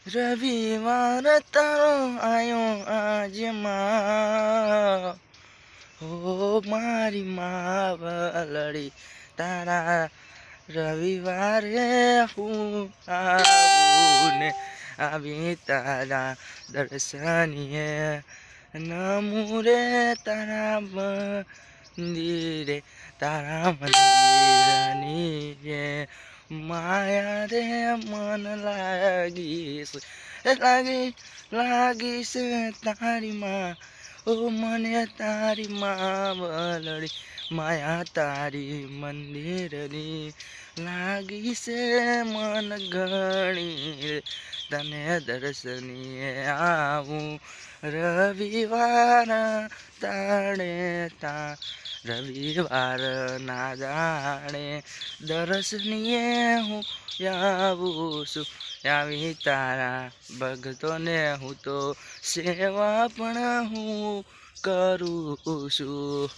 રવિવાર તારો આયો આજે માં, હો મારી માવલડી તારા રવિવારે હું આવું ને આવી તારા દર્શનીએ નમું રે તારા મંદિરે તારા મંદિરની માયા રે મન લાગીશ લાગીશ તારી માં, ઓ મને તારી માં વલડી માયા તારી મંદિરની લાગી છે મન ઘણી તને દર્શનીએ આવું રવિવાર તાણે તા રવિવાર ના જાણે દર્શનીએ હું આવું છું આવી તારા ભગતોને હું તો સેવા પણ હું કરું છું.